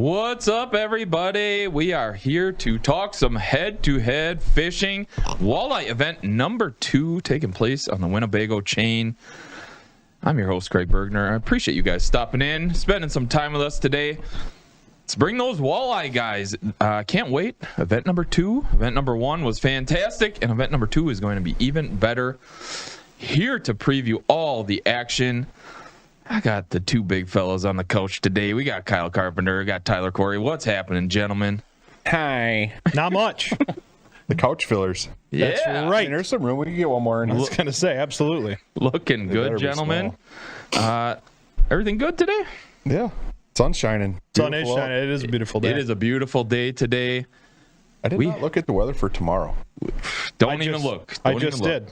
What's up, everybody? We are here to talk some head-to-head fishing. Walleye event number 2 taking place on the Winnebago chain. I'm your host, Craig Bergner. I appreciate you guys stopping in, spending some time with us today. Let's bring those walleye guys. Can't wait. Event number 2. Event number 1 was fantastic, and event number 2 is going to be even better. Here to preview all the action, I got the 2 big fellows on the couch today. We got Kyle Carpenter, we got Tyler Corey. What's happening, gentlemen? Hi. Not much. The couch fillers. Yeah. That's right. I mean, there's some room. We can get one more in. I was going to say, absolutely. Looking They better good, be gentlemen. Everything good today? Yeah. Sun's shining. Sun is Beautiful out. shining. It is a beautiful day. It is a beautiful day today. I did not look at the weather for tomorrow. Don't even look. I just did.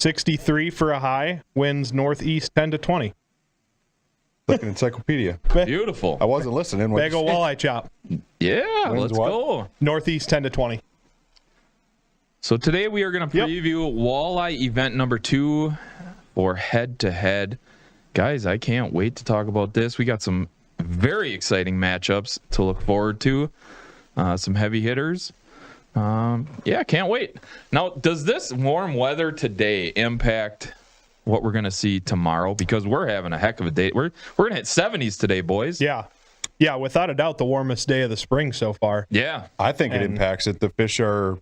63 for a high. Winds northeast 10 to 20. Like an encyclopedia. Beautiful. I wasn't listening. Bag of walleye chop. Yeah, Winds let's what? go. Northeast 10 to 20. So today we are going to preview Walleye event number 2 for head-to-head. Guys, I can't wait to talk about this. We got some very exciting matchups to look forward to. Some heavy hitters. Yeah, can't wait. Now, does this warm weather today impact what we're going to see tomorrow? Because we're having a heck of a day. We're going to hit 70s today, boys. Yeah. Yeah, without a doubt, the warmest day of the spring so far. Yeah. I think it impacts it. The fish are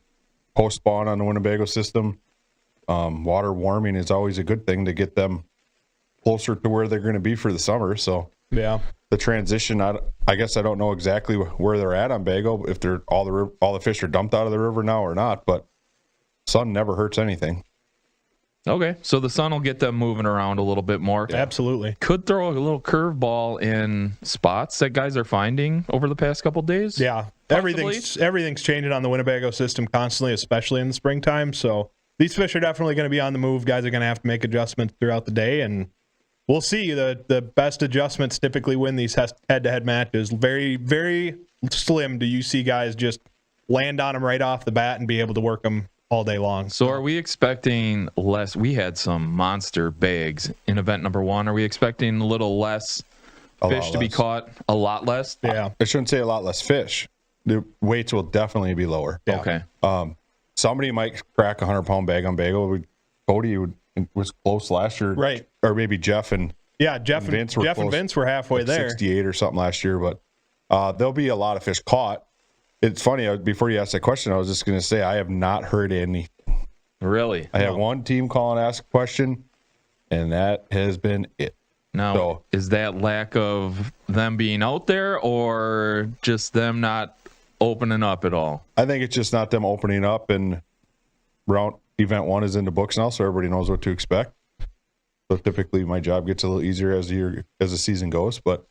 post-spawn on the Winnebago system. Water warming is always a good thing to get them closer to where they're going to be for the summer. So Yeah. the transition, I guess I don't know exactly where they're at on Bago, if they're all the fish are dumped out of the river now or not, but sun never hurts anything. Okay, so the sun will get them moving around a little bit more. Absolutely. Could throw a little curveball in spots that guys are finding over the past couple days. Yeah. Possibly. Everything's changing on the Winnebago system constantly, especially in the springtime. So these fish are definitely going to be on the move. Guys are going to have to make adjustments throughout the day, and we'll see. The best adjustments typically win these head-to-head matches. Very, very slim do you see guys just land on them right off the bat and be able to work them all day long. So are we expecting less? We had some monster bags in event number 1. Are we expecting a little less fish to be caught? A lot less? Yeah. I shouldn't say a lot less fish. The weights will definitely be lower. Yeah. Okay. Somebody might crack a 100-pound bag on Bago. Cody was close last year. Right. Or maybe Jeff and Jeff and Vince were halfway like there. 68 or something last year, but there'll be a lot of fish caught. It's funny, before you asked that question, I was just going to say I have not heard any. Really? I had one team call and ask a question, and that has been it. Now, is that lack of them being out there or just them not opening up at all? I think it's just not them opening up, and event 1 is in the books now, so everybody knows what to expect. So typically my job gets a little easier as the season goes, but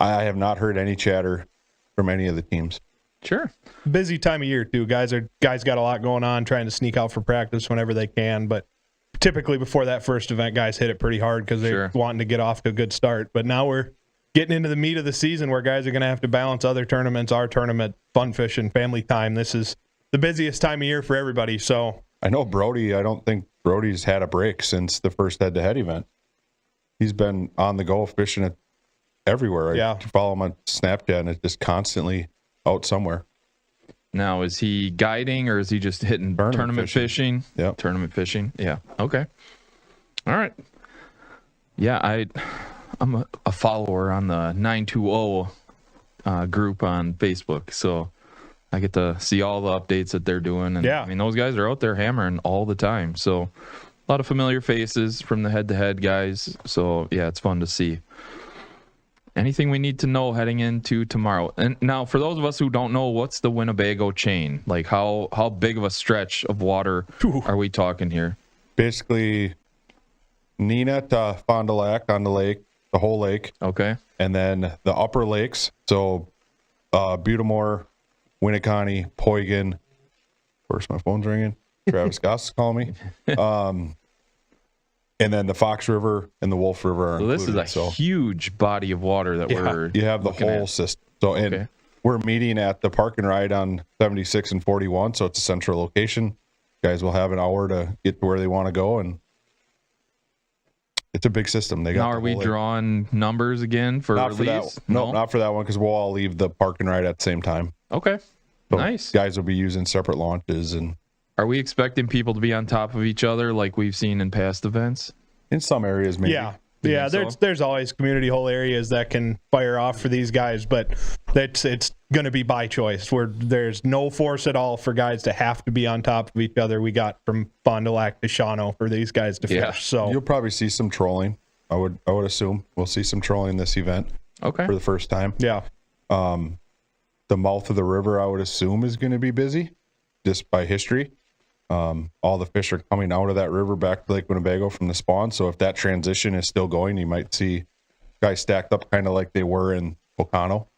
I have not heard any chatter from any of the teams. Sure. Busy time of year too. Guys got a lot going on, trying to sneak out for practice whenever they can. But typically before that first event, guys hit it pretty hard because they're wanting to get off to a good start. But now we're getting into the meat of the season where guys are going to have to balance other tournaments, our tournament, fun fishing, family time. This is the busiest time of year for everybody. So I know Brody. I don't think Brody's had a break since the first head-to-head event. He's been on the go fishing it everywhere. I follow him on Snapchat, and it's just constantly out somewhere. Now, is he guiding or is he just hitting tournament fishing? Yeah. Tournament fishing. Yeah. Okay. All right. Yeah, I'm a follower on the 920 group on Facebook, so I get to see all the updates that they're doing. And I mean, those guys are out there hammering all the time. So a lot of familiar faces from the head-to-head guys. So, yeah, it's fun to see. Anything we need to know heading into tomorrow? And now, for those of us who don't know, what's the Winnebago chain? Like, how big of a stretch of water are we talking here? Basically, Nina to Fond du Lac on the lake, the whole lake. Okay. And then the upper lakes. So, Butamore, Winneconne, Poygan. Of course, my phone's ringing. Travis Goss is calling me. And then the Fox River and the Wolf River are included. This is a huge body of water that we're You have the whole system. So, we're meeting at the Park and Ride on 76 and 41, so it's a central location. Guys will have an hour to get to where they want to go, and it's a big system. They got. Now, are we drawing numbers again for not release? For that, no, not for that one because we'll all leave the park and ride at the same time. Okay, So nice. Guys will be using separate launches, and Are we expecting people to be on top of each other like we've seen in past events? in some areas maybe. Yeah. You Yeah, think so? there's always community hole areas that can fire off for these guys, but it's going to be by choice. Where there's no force at all for guys to have to be on top of each other. We got from Fond du Lac to Shawano for these guys to Yeah. fish. So You'll probably see some trolling. I would assume we'll see some trolling this event Okay. for the first time. yeah, The mouth of the river, I would assume, is going to be busy, just by history. All the fish are coming out of that river back to Lake Winnebago from the spawn. So if that transition is still going, you might see guys stacked up kind of like they were in Pocano.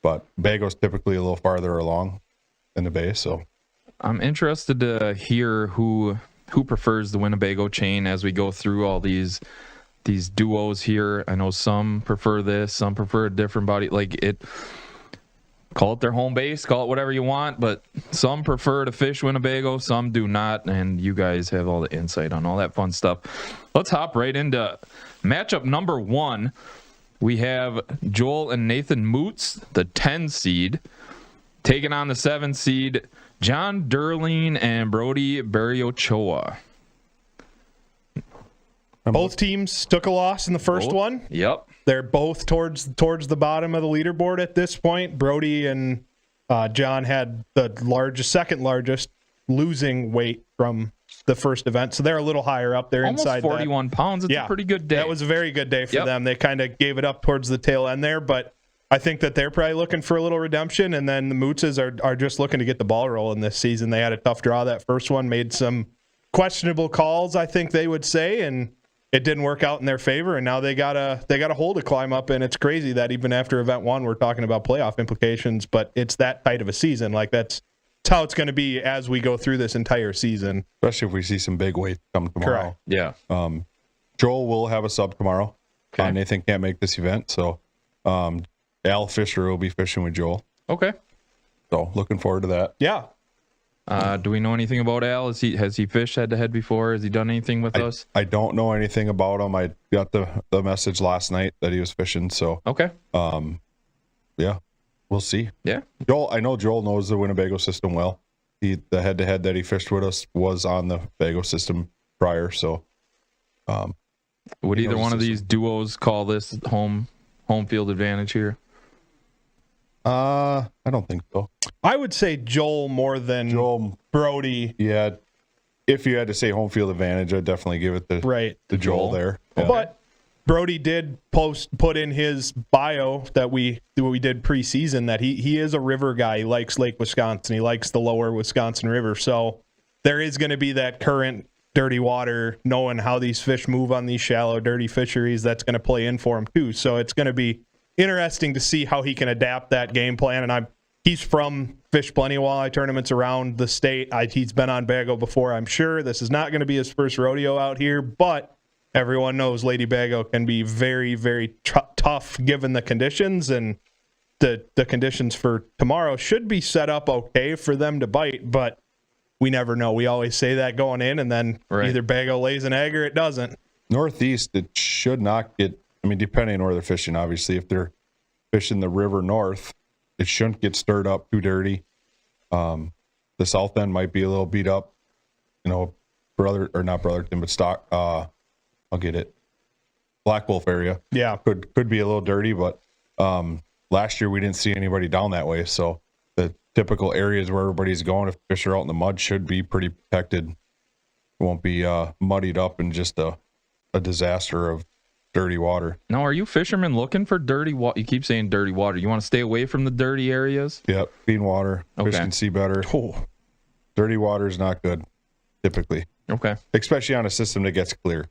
But Bago's typically a little farther along in the bay. So I'm interested to hear who prefers the Winnebago chain as we go through all these duos here. I know some prefer this, some prefer a different body. Like it. Call it their home base, call it whatever you want, but some prefer to fish Winnebago, some do not, and you guys have all the insight on all that fun stuff. Let's hop right into matchup number 1. We have Joel and Nathan Moots, the 10 seed, taking on the 7 seed, John Derling and Brody Barriochoa. both teams took a loss in the first one. Yep. They're both towards the bottom of the leaderboard at this point. Brody and John had the second largest losing weight from the first event, so they're a little higher up there. Almost inside 41 pounds. It's a pretty good day. That was a very good day for Yep. them. They kind of gave it up towards the tail end there, but I think that they're probably looking for a little redemption, and then the Mootses are just looking to get the ball rolling this season. They had a tough draw that first one, made some questionable calls, I think they would say, and it didn't work out in their favor, and now they got a hole to climb up, and it's crazy that even after event 1 we're talking about playoff implications, but it's that tight of a season. Like that's how it's going to be as we go through this entire season. especially if we see some big weight come tomorrow. Correct. Yeah. Joel will have a sub tomorrow. Okay. Nathan can't make this event, so Al Fisher will be fishing with Joel. Okay. So looking forward to that. Yeah. Do we know anything about Al? Has he fished head-to-head before? Has he done anything with us? I don't know anything about him. I got the message last night that he was fishing, so Okay. yeah, we'll see. Yeah. I know Joel knows the Winnebago system well. The head-to-head that he fished with us was on the Bago system prior, so Would either knows one the of these duos call this home field advantage here? I don't think so. I would say Joel more than Joel, Brody. yeah, if you had to say home field advantage, I'd definitely give it to Right. Joel there. Yeah. But Brody did put in his bio that we did preseason that he is a river guy. He likes Lake Wisconsin. He likes the lower Wisconsin River. So there is going to be that current, dirty water, knowing how these fish move on these shallow, dirty fisheries. That's going to play in for him too. So it's going to be interesting to see how he can adapt that game plan. And he's from Fish Plenty walleye tournaments around the state. He's been on Bago before, I'm sure. This is not going to be his first rodeo out here, but everyone knows Lady Bago can be very, very tough given the conditions, and the conditions for tomorrow should be set up okay for them to bite, but we never know. We always say that going in, and then either Bago lays an egg or it doesn't. Northeast, it should not get, depending on where they're fishing, obviously, if they're fishing the river north, it shouldn't get stirred up too dirty. The south end might be a little beat up, not Brotherton, but Stock, I'll get it. Black Wolf area. Yeah. Could be a little dirty, but last year we didn't see anybody down that way. So the typical areas where everybody's going, if fish are out in the mud, should be pretty protected. It won't be muddied up and just a disaster of dirty water. Now, are you fishermen looking for dirty water? You keep saying dirty water. You want to stay away from the dirty areas? Yep, clean water. Fish Okay. can see better. Dirty water is not good, typically. Okay. Especially on a system that gets clear.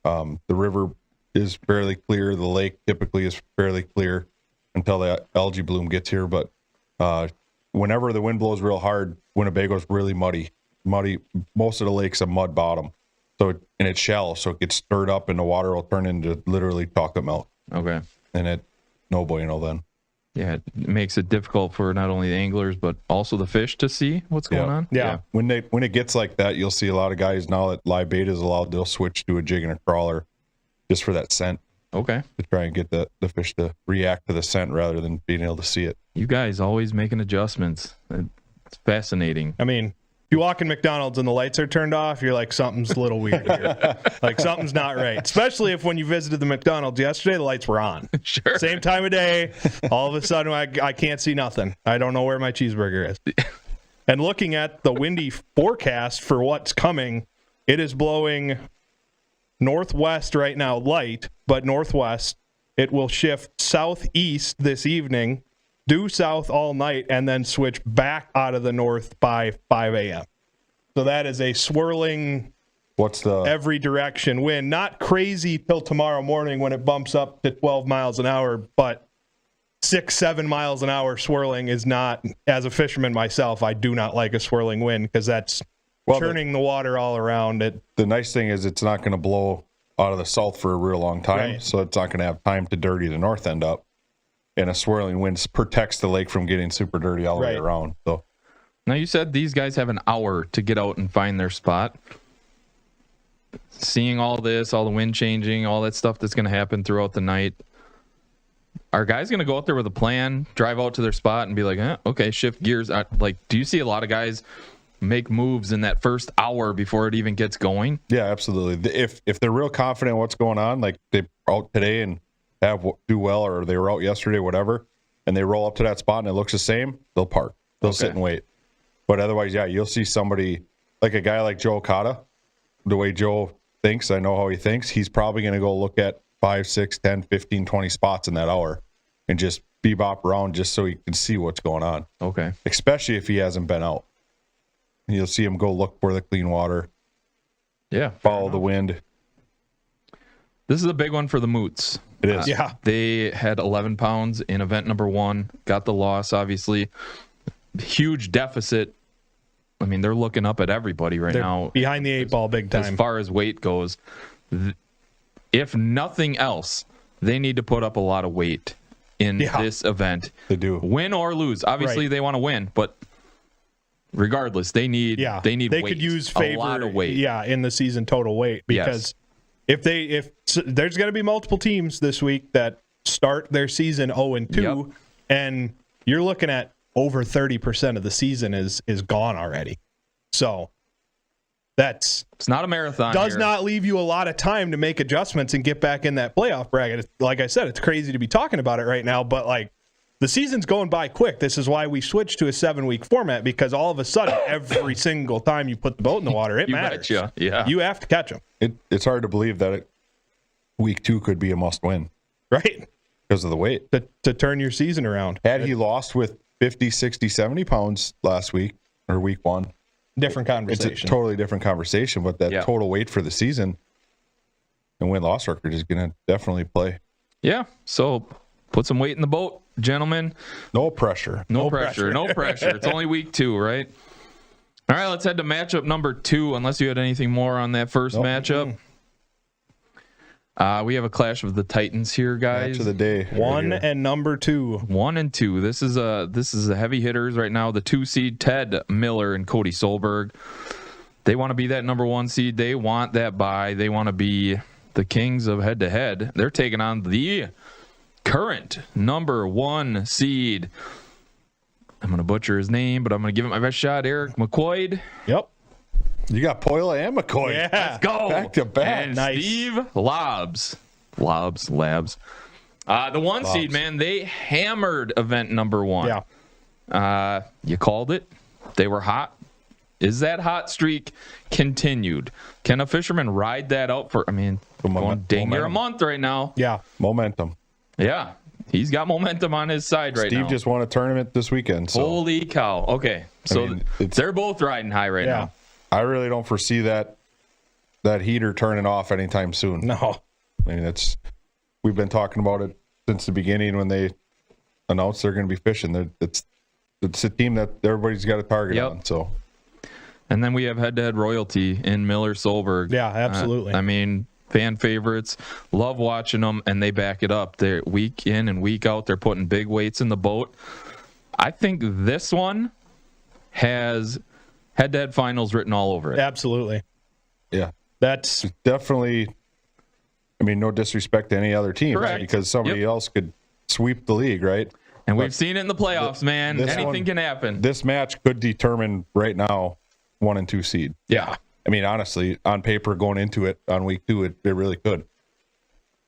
The river is fairly clear. The lake typically is fairly clear until the algae bloom gets here. But whenever the wind blows real hard, Winnebago's really muddy. Most of the lake's a mud bottom. And it's shallow, so it gets stirred up and the water will turn into literally chocolate milk. Okay. And no bueno then. Yeah, it makes it difficult for not only the anglers, but also the fish to see what's going on. Yeah. When it gets like that, you'll see a lot of guys now that live bait is allowed, they'll switch to a jig and a crawler just for that scent, Okay. to try and get the fish to react to the scent rather than being able to see it. You guys always making adjustments. It's fascinating. I mean, if you walk in McDonald's and the lights are turned off, you're like, something's a little weird here. Like, something's not right. Especially if when you visited the McDonald's yesterday, the lights were on. Sure. Same time of day. All of a sudden, I can't see nothing. I don't know where my cheeseburger is. And looking at the windy forecast for what's coming, it is blowing northwest right now, light, but northwest. It will shift southeast this evening, due south all night, and then switch back out of the north by 5 a.m. So that is a swirling, What's the every direction wind. Not crazy till tomorrow morning when it bumps up to 12 miles an hour, but 6-7 miles an hour swirling is not, as a fisherman myself, I do not like a swirling wind because that's churning the water all around it. The nice thing is it's not going to blow out of the south for a real long time, Right. so it's not going to have time to dirty the north end up. And a swirling wind protects the lake from getting super dirty all the way Right. around. So Now, you said these guys have an hour to get out and find their spot. Seeing all this, all the wind changing, all that stuff that's going to happen throughout the night, are guys going to go out there with a plan, drive out to their spot and be like, okay, shift gears? Like, do you see a lot of guys make moves in that first hour before it even gets going? yeah, absolutely. If they're real confident in what's going on, like they're out today and do well, or they were out yesterday, whatever, and they roll up to that spot and it looks the same, they'll park. They'll sit and wait. But otherwise, yeah, you'll see somebody like a guy like Joe Okada. The way Joe thinks, I know how he thinks, he's probably going to go look at 5, 6, 10, 15, 20 spots in that hour and just bebop around just so he can see what's going on. Okay. Especially if he hasn't been out. You'll see him go look for the clean water, Yeah. follow the wind. This is a big one for the Moots. It is. Yeah. They had 11 pounds in event number 1, got the loss, obviously. Huge deficit. I mean, they're looking up at everybody right They're now behind the 8 ball big as time. far as weight goes. If nothing else, they need to put up a lot of weight in this event. They do. Win or lose. Obviously, Right. they want to win, but regardless, they need They weight. could use a lot of weight. in the season total weight, because if there's going to be multiple teams this week that start their season 0-2, Yep. and you're looking at over 30% of the season is gone already. So that's It's not a marathon. does here. not leave you a lot of time to make adjustments and get back in that playoff bracket. Like I said, it's crazy to be talking about it right now, but like the season's going by quick. This is why we switched to a 7-week format, because all of a sudden, every single time you put the boat in the water, it You matters. betcha. Yeah. You have to catch them, It's hard to believe that week 2 could be a must win right? because of the weight. To turn your season around. Had he lost with 50, 60, 70 pounds last week or week 1, Different it's conversation. a totally different conversation. But that total weight for the season and win-loss record is going to definitely play. Yeah. So put some weight in the boat, gentlemen. No pressure. No pressure. No pressure. It's only week 2, right? All right, let's head to matchup number 2, unless you had anything more on that first matchup. We have a clash of the Titans here, guys. Match of the day. 1 right here. and number 2. 1 and 2. This is a heavy hitters right now. The 2 seed, Ted Miller and Cody Solberg. They want to be that number 1 seed. They want that bye. They want to be the kings of head to head. They're taking on the current number 1 seed. I'm going to butcher his name, but I'm going to give it my best shot. Eric McQuaid. Yep. You got Poila and McCoy. Yeah. Let's go. Back to back. And Nice. Steve Labs. The 1 seed, man, they hammered event number 1. Yeah. You called it. They were hot. Is that hot streak continued? Can a fisherman ride that out for, going dang near a month right now. Yeah. Momentum. Yeah. He's got momentum on his side right now. Steve just won a tournament this weekend. So Holy cow. Okay. So they're both riding high right now. I really don't foresee that heater turning off anytime soon. No. I mean, we've been talking about it since the beginning when they announced they're going to be fishing. It's a team that everybody's got a target on. So, and then we have head-to-head royalty in Miller Solberg. Yeah, absolutely. Fan favorites. Love watching them, and they back it up. They're week in and week out. They're putting big weights in the boat. I think this one has head-to-head finals written all over it. Absolutely. yeah. That's Definitely I mean, no disrespect to any other teams, Correct. because somebody else could sweep the league, right? And we've seen it in the playoffs, man. this Anything one- can happen. This match could determine right now 1 and 2 seed. Yeah. I mean, honestly, on paper going into it on week 2, it really could.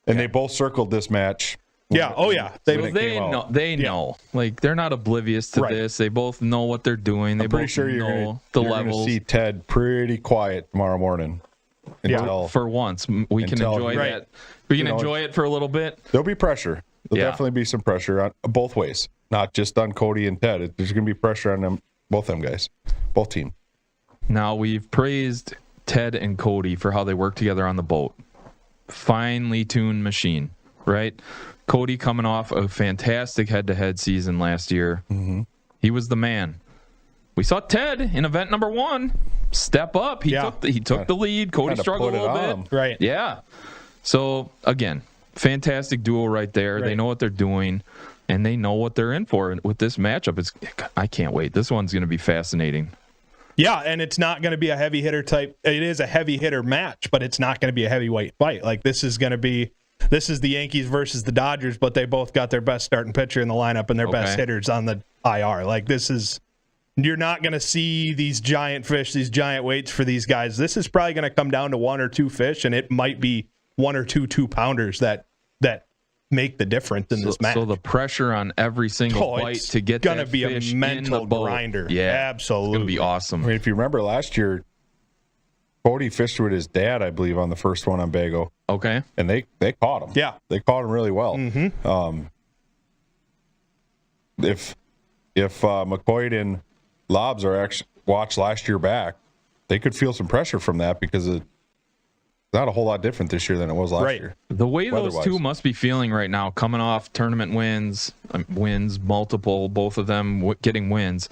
And they both circled this match. Yeah. Oh, yeah. They, when it They came out. know. They know. Like, they're not oblivious to Right. this. They both know what they're doing. They I'm pretty both sure you're know gonna, the you're gonna levels. see Ted pretty quiet tomorrow morning. Until For once, we can Until- enjoy Right. that. We can You know, enjoy it for a little bit. there'll be pressure. There'll Yeah. definitely be some pressure on both ways, not just on Cody and Ted. There's going to be pressure on them, both them guys, both teams. Now, we've praised Ted and Cody for how they work together on the boat. Finely tuned machine, right? Cody coming off a fantastic head-to-head season last year. Mm-hmm. He was the man. We saw Ted in event number 1 step up. He took the lead. Cody Kinda struggled a put it little on bit. him. right. Yeah. So, again, fantastic duo right there. They Right. know what they're doing, and they know what they're in for with this matchup. I can't wait. This one's going to be fascinating. Yeah, and it's not going to be a heavy hitter type. It is a heavy hitter match, but it's not going to be a heavyweight fight. Like, this is the Yankees versus the Dodgers, but they both got their best starting pitcher in the lineup and their best hitters on the IR. Like, you're not going to see these giant fish, these giant weights for these guys. This is probably going to come down to 1 or 2 fish, and it might be 1 or 2 2-pounders that make the difference in this match. So the pressure on every single fight it's to get gonna that be a fish mental in the boat. grinder. Yeah, Absolutely. It's going to be awesome. I mean, if you remember last year, Cody fished with his dad, I believe, on the first one on Bago, Okay. and they caught him. Yeah. They caught him really well. If McCoy and Lobs are actually watched last year back, they could feel some pressure from that because it's not a whole lot different this year than it was last Right. year. The way those Weather-wise. two must be feeling right now, coming off tournament wins, multiple, both of them getting wins.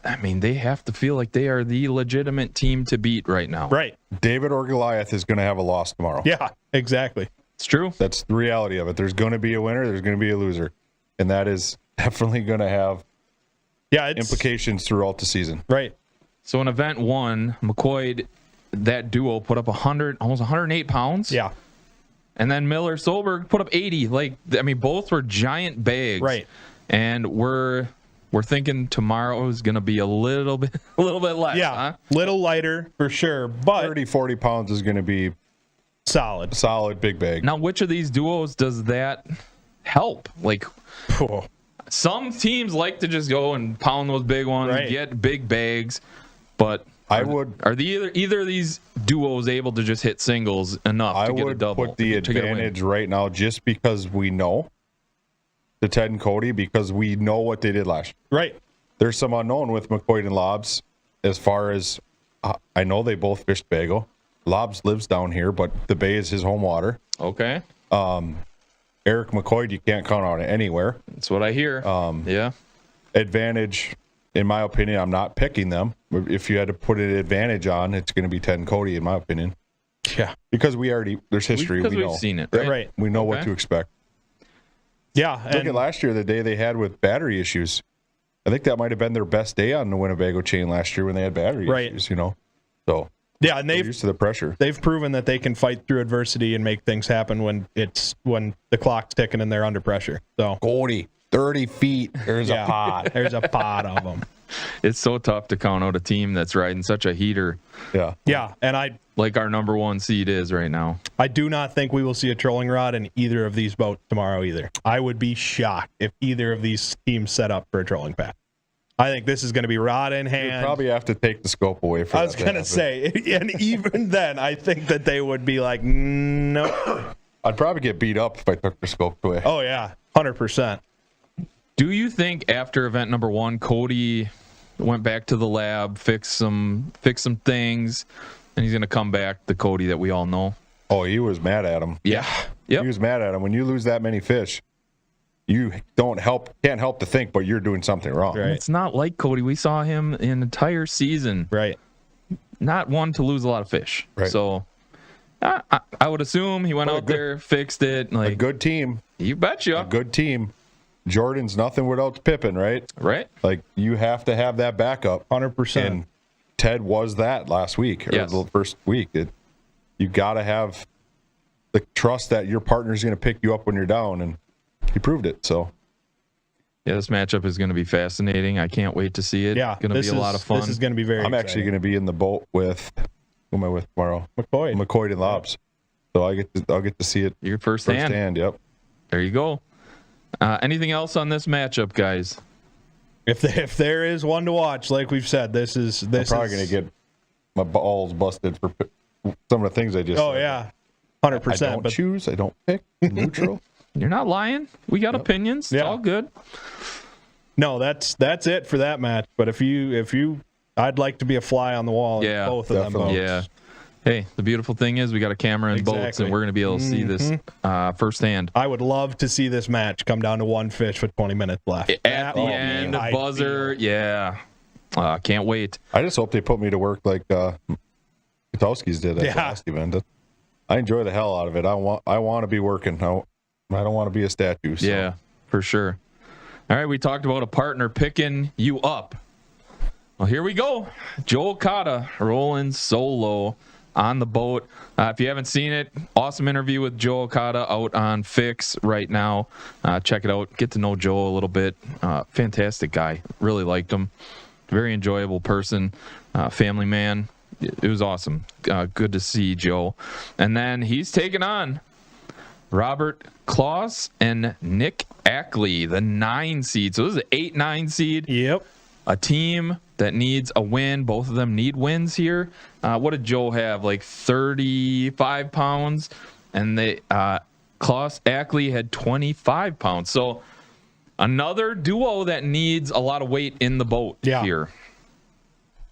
I mean, they have to feel like they are the legitimate team to beat right now. Right. David or Goliath is going to have a loss tomorrow. Yeah, exactly. It's true. That's the reality of it. There's going to be a winner. There's going to be a loser. And that is definitely going to have Yeah, it's implications throughout the season. right. So in event 1, McCoy, that duo put up almost 108 pounds. Yeah. And then Miller Solberg put up 80. Both were giant bags. Right. And we're thinking tomorrow is going to be a little bit less. Yeah. Huh? Little lighter for sure, but 30, 40 pounds is going to be solid. solid big bag. Now, which of these duos does that help? Like, Oh, some teams like to just go and pound those big ones, Right. get big bags, but I are would either of these duos able to just hit singles enough I to get a would double? put the to get a win? advantage right now just because we know the Ted and Cody, because we know what they did last year. right. There's some unknown with McCoy and Lobs as far as I know they both fished Bago. Lobs lives down here, but the bay is his home water. Okay, Eric McCoy, you can't count on it anywhere. that's what I hear. Yeah, Advantage, in my opinion, I'm not picking them. If you had to put an advantage on, it's going to be Ted and Cody, in my opinion. Yeah. Because there's history. because we we've know. seen it, Yep. right? Right. We know what Okay. to expect. Yeah. Look And at last year, the day they had with battery issues. I think that might have been their best day on the Winnebago chain last year when they had battery Right. issues, So yeah, and they're they've used to the pressure. they've proven that they can fight through adversity and make things happen when the clock's ticking and they're under pressure. So Cody, 30 feet. There's a pot. there's a pot of them. It's so tough to count out a team that's riding such a heater Yeah. Yeah, and like our number 1 seed is right now. I do not think we will see a trolling rod in either of these boats tomorrow either. I would be shocked if either of these teams set up for a trolling pass. I think this is going to be rod in You'd hand. probably have to take the scope away from I was going to say, and even then, I think that they would be like, no. I'd probably get beat up if I took the scope away. Oh, yeah, 100%. Do you think after event number 1, Cody went back to the lab, fixed some things, and he's going to come back the Cody that we all know? Oh, he was mad at him. Yeah. He Yep. was mad at him. When you lose that many fish, you can't help to think, but you're doing something wrong. Right. It's not like Cody. We saw him an entire season, Right. not one to lose a lot of fish. Right. So I would assume he went Well, out there, fixed it. A Like, good team. you betcha. A good team. Jordan's nothing without Pippen, right? Right? Like, you have to have that backup. 100%. And Ted was that last week, or Yes. the first week. You got to have the trust that your partner is going to pick you up when you're down, and he proved it. So Yeah, this matchup is going to be fascinating. I can't wait to see it. Yeah, It's going to be a lot of fun. This is going to be very I'm actually going to be in the boat with, who am I with tomorrow? McCoy and Lobs. So I'll get to see it Your firsthand. firsthand. Yep. There you go. Anything else on this matchup, guys? If there is one to watch, like we've said, this is I'm probably going to get my balls busted for some of the things I just Oh said. yeah, 100%. I don't choose. I don't pick. Neutral. You're not lying. We got opinions. It's Yeah. all good. No, that's it for that match. But if you, I'd like to be a fly on the wall in Yeah, both of them definitely. boats. Yeah. Hey, the beautiful thing is we got a camera in boats, Exactly. and we're going to be able to see this firsthand. I would love to see this match come down to one fish with 20 minutes left. At That the would be end, the ideal. buzzer. Yeah. Can't wait. I just hope they put me to work like Kutowski's did at the last event. I enjoy the hell out of it. I want to be working. I don't want to be a statue. So. Yeah, for sure. All right, we talked about a partner picking you up. Well, here we go. Joe Okada rolling solo on the boat. If you haven't seen it, awesome interview with Joe Okada out on Fix right now. Check it out. Get to know Joe a little bit. Fantastic guy. Really liked him. Very enjoyable person. Family man. It was awesome. Good to see Joe. And then he's taking on Robert Klaus and Nick Ackley, the 9 seed. So this is an 8-9 seed. Yep. A team that needs a win. Both of them need wins here. What did Joe have? Like 35 pounds. And Klaus Ackley had 25 pounds. So another duo that needs a lot of weight in the boat here.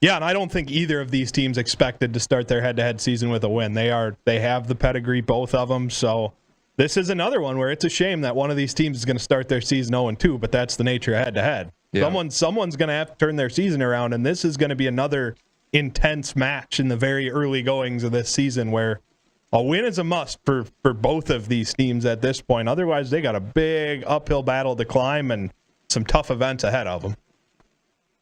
Yeah, and I don't think either of these teams expected to start their head-to-head season with a win. They have the pedigree, both of them. So this is another one where it's a shame that one of these teams is going to start their season 0-2, but that's the nature of head-to-head. Yeah. Someone's going to have to turn their season around, and this is going to be another intense match in the very early goings of this season where a win is a must for both of these teams at this point. Otherwise, they got a big uphill battle to climb and some tough events ahead of them.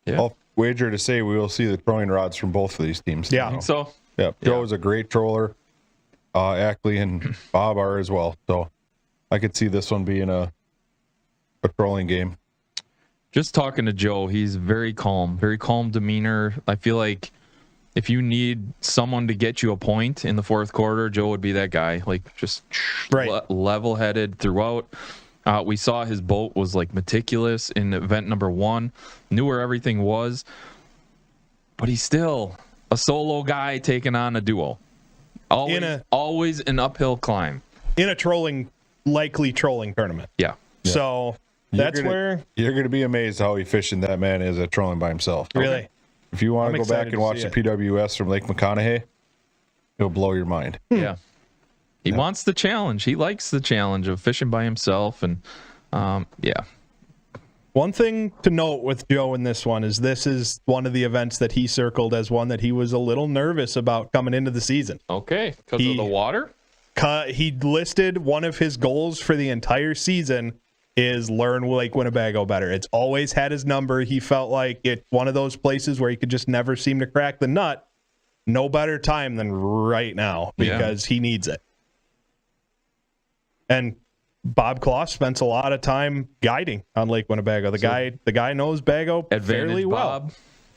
Yeah. I'll wager to say we will see the trolling rods from both of these teams. Yeah. I think so. Yeah. Joe is a great troller. Ackley and Bob are as well. So I could see this one being a trolling game. Just talking to Joe, he's very calm demeanor. I feel like if you need someone to get you a point in the fourth quarter, Joe would be that guy. Like just level-headed throughout. We saw his boat was like meticulous in event number 1, knew where everything was, but he's still a solo guy taking on a duo. Always an uphill climb. In a likely trolling tournament. Yeah. So that's where you're going to be amazed how efficient that man is at trolling by himself. Really. If you want I'm to go excited back to and watch see the PWS from Lake McConaughey, it'll blow your mind. Yeah. He wants the challenge. He likes the challenge of fishing by himself. And yeah. One thing to note with Joe in this one is this is one of the events that he circled as one that he was a little nervous about coming into the season. Okay. Because of the water? He listed one of his goals for the entire season is learn Lake Winnebago better. It's always had his number. He felt like it's one of those places where he could just never seem to crack the nut. No better time than right now because he needs it. And Bob Kloss spends a lot of time guiding on Lake Winnebago. The guy knows Bago fairly well.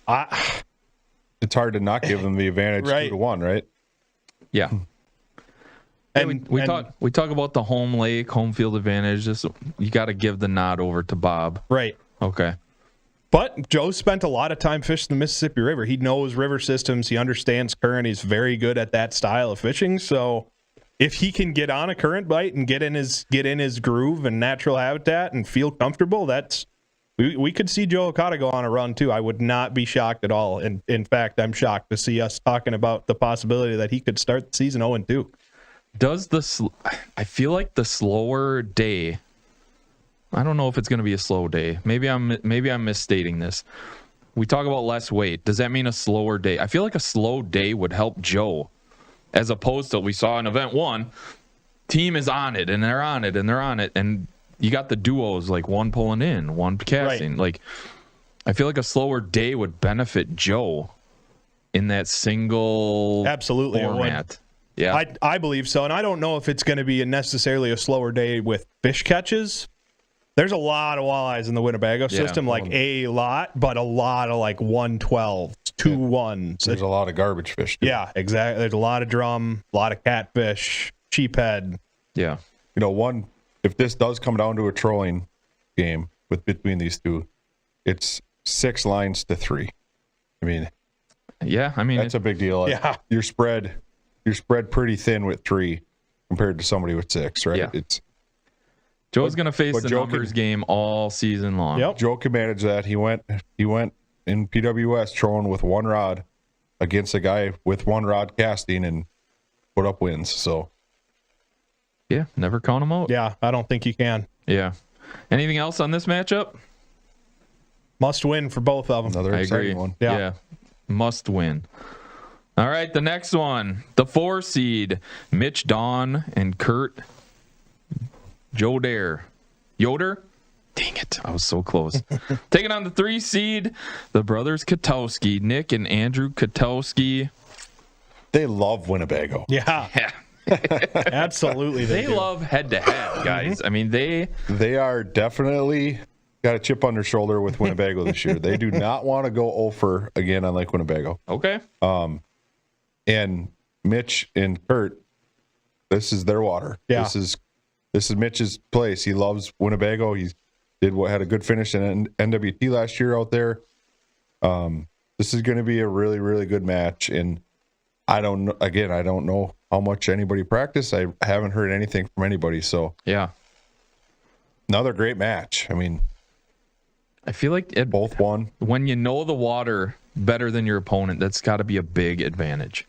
Bob. It's hard to not give them the advantage 2-1, right? Yeah. And we talk about the home field advantage. You got to give the nod over to Bob. Right. Okay. But Joe spent a lot of time fishing the Mississippi River. He knows river systems. He understands current. He's very good at that style of fishing. So if he can get on a current bite and get in his groove and natural habitat and feel comfortable, we could see Joe Okada go on a run too. I would not be shocked at all. And in fact, I'm shocked to see us talking about the possibility that he could start the season 0-2. I feel like the slower day, I don't know if it's going to be a slow day. Maybe I'm misstating this. We talk about less weight. Does that mean a slower day? I feel like a slow day would help Joe, as opposed to we saw in event 1, team is on it and they're on it and they're on it, and you got the duos like one pulling in, one casting. Right. Like I feel like a slower day would benefit Joe in that single absolutely format. Yeah. I believe so. And I don't know if it's going to be necessarily a slower day with fish catches. There's a lot of walleyes in the Winnebago system, like a lot, but a lot of like 112s, 2-1s. There's a lot of garbage fish, too. Yeah, exactly. There's a lot of drum, a lot of catfish, sheephead. Yeah. You know, if this does come down to a trolling game between these two, it's 6 lines to 3. I mean, Yeah, I mean, that's a big deal. Yeah. You're spread pretty thin with 3 compared to somebody with 6, right? Yeah. Joe's going to face the numbers game all season long. Yep. Joe can manage that. He went in PWS trolling with 1 rod against a guy with 1 rod casting and put up wins. So Yeah, never count them out. Yeah, I don't think you can. Yeah. Anything else on this matchup? Must win for both of them. another I agree. exciting one. Yeah. Yeah. Must win. All right, the next one. The 4 seed, Mitch Dawn and Kurt Yoder. Dang it. I was so close. Taking on the 3 seed, the brothers Katowski, Nick and Andrew Katowski. They love Winnebago. Yeah, Yeah. absolutely. They do. love head-to-head, guys. I mean, they They are definitely got a chip on their shoulder with Winnebago this year. They do not want to go over again on Lake Winnebago. okay. And Mitch and Kurt, this is their water. Yeah. This is Mitch's place. He loves Winnebago. He had a good finish in NWT last year out there. This is going to be a really, really good match. And I don't know how much anybody practiced. I haven't heard anything from anybody. So Yeah. another great match. I mean, I feel like both won. when you know the water better than your opponent, that's got to be a big advantage.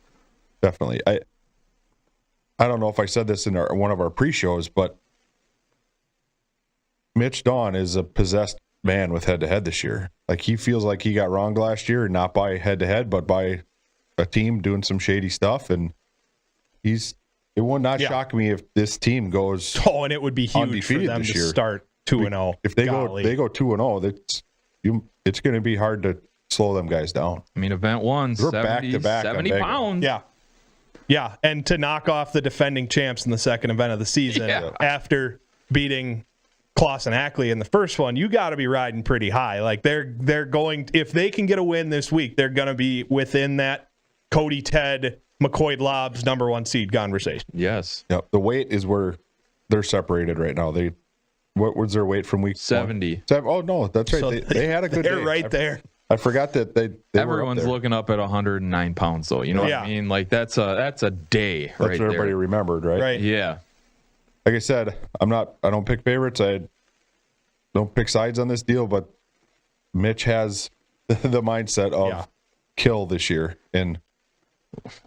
Definitely. I don't know if I said this in one of our pre-shows, but Mitch Dawn is a possessed man with head-to-head this year. Like, he feels like he got wronged last year, not by head-to-head, but by a team doing some shady stuff. And it would not shock me if this team goes Oh, and it would be huge for undefeated them this to year. start 2-0. If they Golly. go 2-0, it's going to be hard to slow them guys down. I mean, event 1, We're 70, back-to-back on 70 Vegas. pounds. Yeah. Yeah, and to knock off the defending champs in the second event of the season after beating Klaus and Ackley in the first one, you got to be riding pretty high. Like, they're going, if they can get a win this week, they're going to be within that Cody Ted McCoy Lobs number 1 seed conversation. Yes. Yep. The weight is where they're separated right now. What was their weight from week 70. 7? Oh no, that's right. So They had a good They're day. right there. I forgot that they Everyone's were up there. looking up at 109 pounds, though. You know what Yeah. I mean? Like, that's a day That's right what everybody there. remembered, right? Right. Yeah. Like I said, I don't pick favorites. I don't pick sides on this deal, but Mitch has the mindset of kill this year. And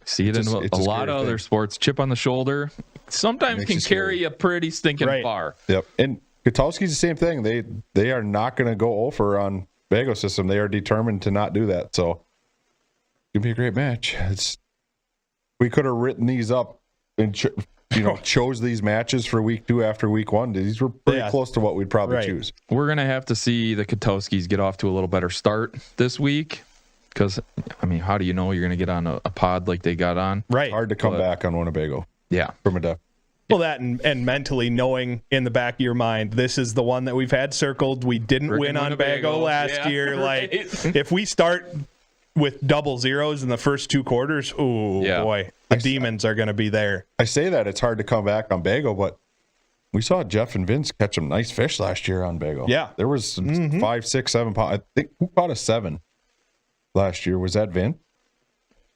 See it in It's a a lot scary of other thing. sports. Chip on the shoulder sometimes Makes can you scary. carry you pretty stinking Right. far. yep. And Katowski's the same thing. They are not going to go over on Vago system. They are determined to not do that. So it'll be a great match. We could have written these up and chose these matches for week 2 after week 1. These were pretty close to what we'd probably Right. choose. We're going to have to see the Katowskis get off to a little better start this week. Because, I mean, how do you know you're going to get on a pod like they got on? Right. Hard to come back on Winnebago Yeah. from a def. Well, that and mentally knowing in the back of your mind, this is the one that we've had circled. We didn't Frickin' win on Winnebago. Bago last Yeah, year. right. Like, if we start with double zeros in the first 2 quarters, ooh, Yeah. boy, the demons are going to be there. I say that it's hard to come back on Bago, but we saw Jeff and Vince catch some nice fish last year on Bago. Yeah. There was some 5, 6, 7 pounds. I think who caught a 7 last year? Was that Vin?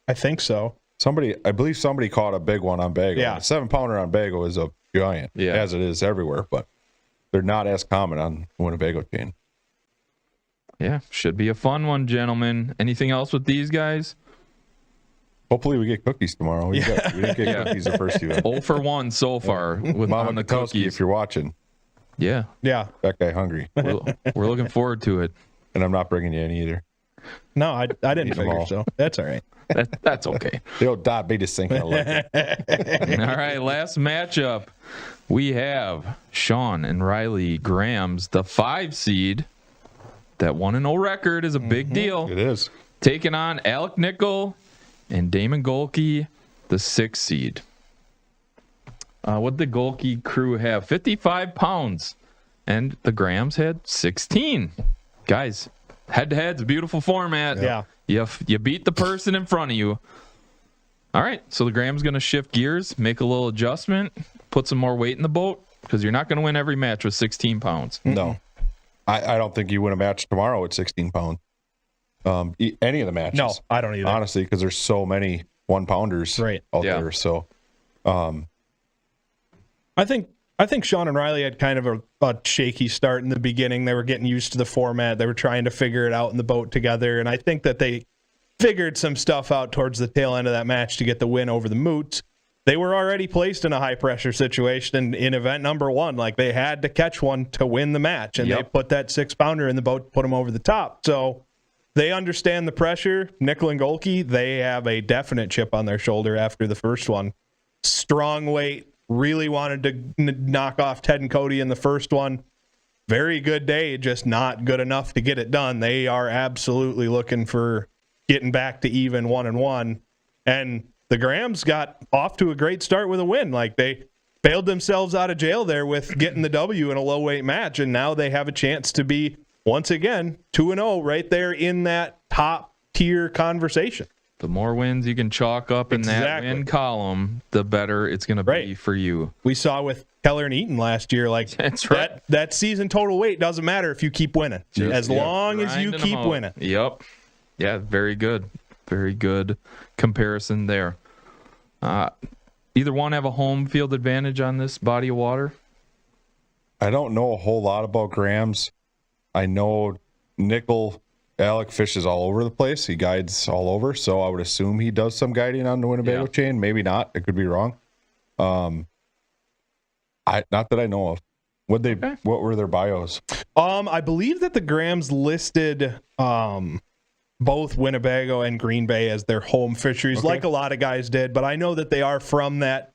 I think so. I believe somebody caught a big one on Bago. Yeah. A 7-pounder on Bago is a giant, as it is everywhere, but they're not as common on the Winnebago chain. Yeah. Should be a fun one, gentlemen. Anything else with these guys? Hopefully we get cookies tomorrow. We didn't get cookies the first event. 0 for 1 so far with Mama on the Katowski, cookies. if you're watching, Yeah. Yeah. that guy hungry. We're looking forward to it. And I'm not bringing you any either. No, I didn't Eat 'em figure all. so. That's all right. That's okay. The old diabetes thing. I like it. All right, last matchup. We have Sean and Riley Graham's the 5 seed. That 1-0 record is a big deal. It is. Taking on Alec Nickel and Damon Golke, the 6 seed. What did the Golke crew have? 55 pounds. And the Grams had 16. Guys, head-to-head's a beautiful format. Yeah. You beat the person in front of you. All right, so the Grams going to shift gears, make a little adjustment, put some more weight in the boat, because you're not going to win every match with 16 pounds. No. I don't think you win a match tomorrow at 16 pounds. Any of the matches. No, I don't either. Honestly, because there's so many 1-pounders out there. So, I think Sean and Riley had kind of a shaky start in the beginning. They were getting used to the format. They were trying to figure it out in the boat together. And I think that they figured some stuff out towards the tail end of that match to get the win over the Moots. They were already placed in a high-pressure situation in event number 1. Like, they had to catch one to win the match. And they put that 6-pounder in the boat to put them over the top. So they understand the pressure. Nickel and Golke, they have a definite chip on their shoulder after the first one. Strong weight. Really wanted to knock off Ted and Cody in the first one. Very good day, just not good enough to get it done. They are absolutely looking for getting back to even 1-1. And the Grams got off to a great start with a win. Like, they bailed themselves out of jail there with getting the W in a low-weight match, and now they have a chance to be, once again, 2-0 right there in that top-tier conversation. The more wins you can chalk up in that win column, the better it's going to be for you. We saw with Keller and Eaton last year, like, that's right. That season total weight doesn't matter if you keep winning, as long as you keep winning. Yep. Yeah, very good. Very good comparison there. Either one have a home field advantage on this body of water? I don't know a whole lot about Grams. I know Nickel, Alec fishes all over the place. He guides all over, so I would assume he does some guiding on the Winnebago chain. Maybe not. It could be wrong. Not that I know of. What were their bios? I believe that the Grams listed both Winnebago and Green Bay as their home fisheries, like a lot of guys did. But I know that they are from that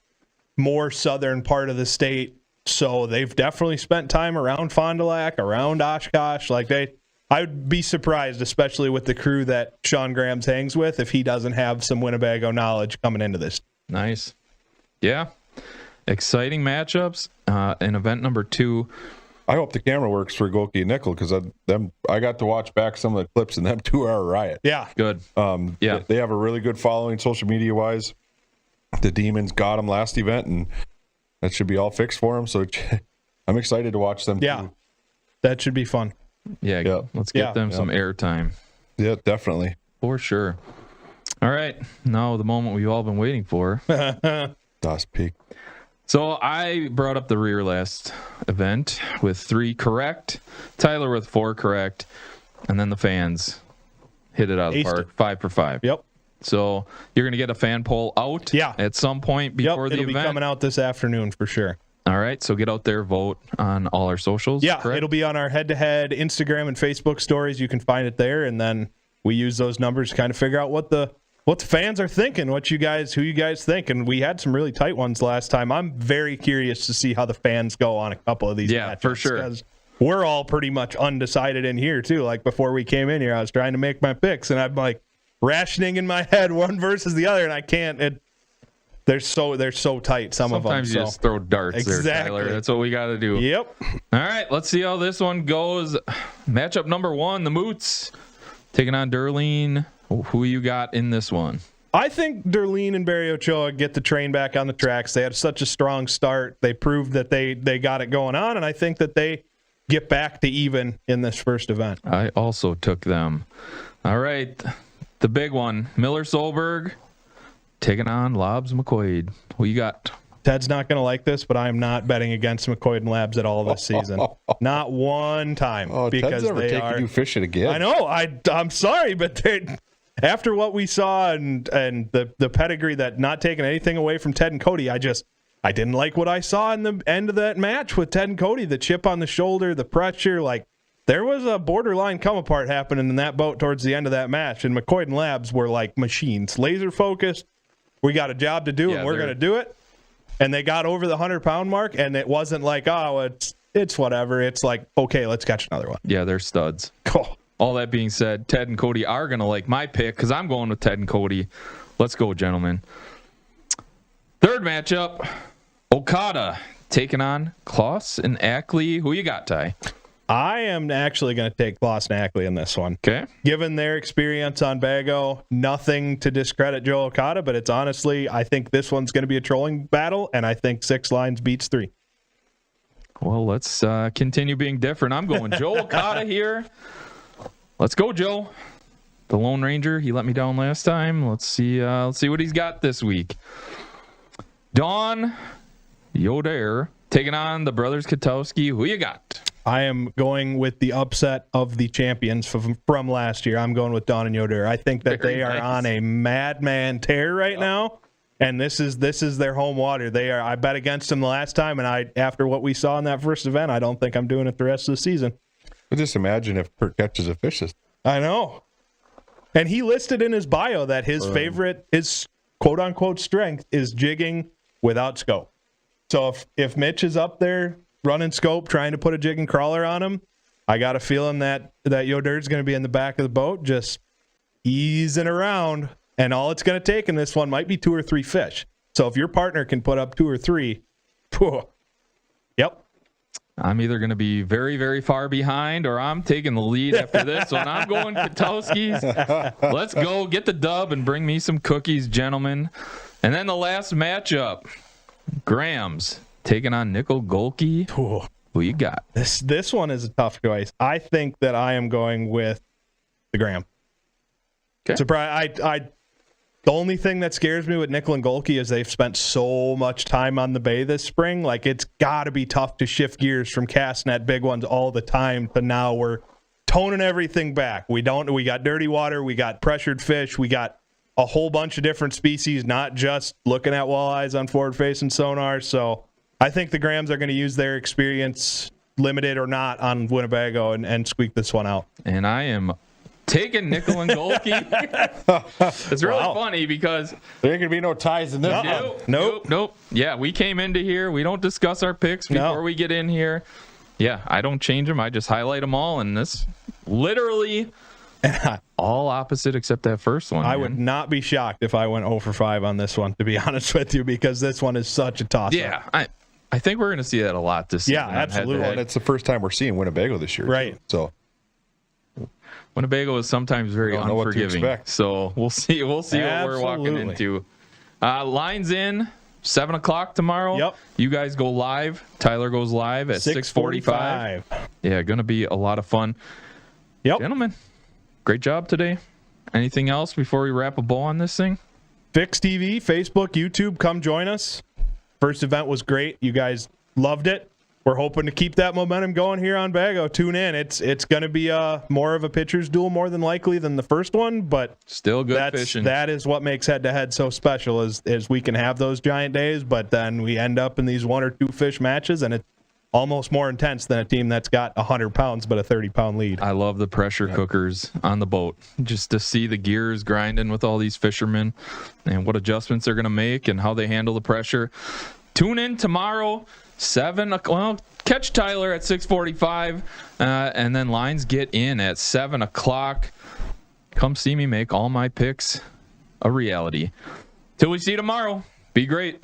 more southern part of the state, so they've definitely spent time around Fond du Lac, around Oshkosh. Like, I would be surprised, especially with the crew that Sean Grams hangs with, if he doesn't have some Winnebago knowledge coming into this. Nice. Yeah. Exciting matchups in event number 2. I hope the camera works for Golke and Nickel, because I got to watch back some of the clips, and them two are a riot. Yeah. Good. They have a really good following social media-wise. The Demons got them last event, and that should be all fixed for them. So I'm excited to watch them. Yeah. Too. That should be fun. Yeah. Let's get them some airtime. Yeah, definitely. For sure. All right. Now the moment we've all been waiting for. Das Peak. So I brought up the rear last event with 3 correct, Tyler with 4 correct, and then the fans hit it out of the park, 5 for 5. Yep. So you're going to get a fan poll out at some point before the event. It'll be coming out this afternoon for sure. All right, so get out there, vote on all our socials. Yeah, correct? It'll be on our head-to-head Instagram and Facebook stories. You can find it there, and then we use those numbers to kind of figure out what the fans are thinking, who you guys think. And we had some really tight ones last time. I'm very curious to see how the fans go on a couple of these matches. For sure. Because we're all pretty much undecided in here, too. Like, before we came in here, I was trying to make my picks, and I'm like rationing in my head one versus the other, and I can't. They're so tight, some of them. Sometimes you just throw darts there, Tyler. That's what we got to do. Yep. All right, let's see how this one goes. Matchup number 1, the Moots taking on Derleen. Who you got in this one? I think Derleen and Barry Ochoa get the train back on the tracks. They had such a strong start. They proved that they got it going on, and I think that they get back to even in this first event. I also took them. All right, the big one, Miller Solberg taking on Labs McQuaid. Who you got? Ted's not going to like this, but I am not betting against McQuaid and Labs at all this season. Not one time. Because Ted's never taking you fishing again. I know. I'm sorry, but after what we saw and the pedigree, that not taking anything away from Ted and Cody, I didn't like what I saw in the end of that match with Ted and Cody. The chip on the shoulder, the pressure, like there was a borderline come apart happening in that boat towards the end of that match. And McQuaid and Labs were like machines, laser focused. We got a job to do, and we're going to do it. And they got over the 100-pound mark, and it wasn't like, oh, it's whatever. It's like, okay, let's catch another one. Yeah, they're studs. Cool. All that being said, Ted and Cody are going to like my pick because I'm going with Ted and Cody. Let's go, gentlemen. Third matchup, Okada taking on Kloss and Ackley. Who you got, Ty? I am actually going to take Kloss and Ackley in this one. Okay. Given their experience on Bago, nothing to discredit Joe Okada, but it's honestly, I think this one's going to be a trolling battle, and I think 6 lines beats 3. Well, let's continue being different. I'm going Joe Okada here. Let's go, Joe. The Lone Ranger, he let me down last time. Let's see what he's got this week. Dawn Yoder taking on the brothers Katowski. Who you got? I am going with the upset of the champions from last year. I'm going with Dawn and Yoder. I think that they are on a madman tear right now, and this is their home water. They are. I bet against them the last time, and after what we saw in that first event, I don't think I'm doing it the rest of the season. But just imagine if Kurt catches a fish. I know. And he listed in his bio that his favorite, his quote-unquote strength, is jigging without scope. So if Mitch is up there running scope, trying to put a jig and crawler on him, I got a feeling that Yoder's going to be in the back of the boat just easing around. And all it's going to take in this one might be 2 or 3 fish. So if your partner can put up 2 or 3, yep. I'm either going to be very, very far behind or I'm taking the lead after this one. I'm going Katowski's. Let's go get the dub and bring me some cookies, gentlemen. And then the last matchup, Graham's taking on Nickel Golke. Who you got? This one is a tough choice. I think that I am going with the Graham. Okay. Surprise! The only thing that scares me with Nickel and Golke is they've spent so much time on the bay this spring. Like, it's got to be tough to shift gears from casting at big ones all the time to now we're toning everything back. We got dirty water, we got pressured fish, we got a whole bunch of different species, not just looking at walleyes on forward-facing sonar. So I think the Grahams are going to use their experience, limited or not, on Winnebago and squeak this one out. And I am taking Nickel and Golke. It's really funny because there ain't going to be no ties in this one. Nope. Yeah, we came into here. We don't discuss our picks before we get in here. Yeah, I don't change them. I just highlight them all. And this literally all opposite except that first one. I would not be shocked if I went 0 for 5 on this one, to be honest with you, because this one is such a toss-up. Yeah, I think we're going to see that a lot this season. Yeah, absolutely. And it's the first time we're seeing Winnebago this year. Right. Too. So Winnebago is sometimes very unforgiving. So we'll see what we're walking into. Lines in 7 o'clock tomorrow. Yep. You guys go live. Tyler goes live at 6:45. Yeah, going to be a lot of fun. Yep. Gentlemen, great job today. Anything else before we wrap a bow on this thing? Fix TV, Facebook, YouTube, come join us. First event was great. You guys loved it. We're hoping to keep that momentum going here on Bago. Tune in. It's going to be more of a pitcher's duel more than likely than the first one, but still good fishing. That is what makes head-to-head so special is we can have those giant days, but then we end up in these 1 or 2 fish matches, and it's almost more intense than a team that's got 100 pounds but a 30-pound lead. I love the pressure cookers on the boat. Just to see the gears grinding with all these fishermen and what adjustments they're going to make and how they handle the pressure. Tune in tomorrow. 7 o'clock. Well, catch Tyler at 6:45, and then lines get in at 7 o'clock. Come see me make all my picks a reality. Till we see you tomorrow. Be great.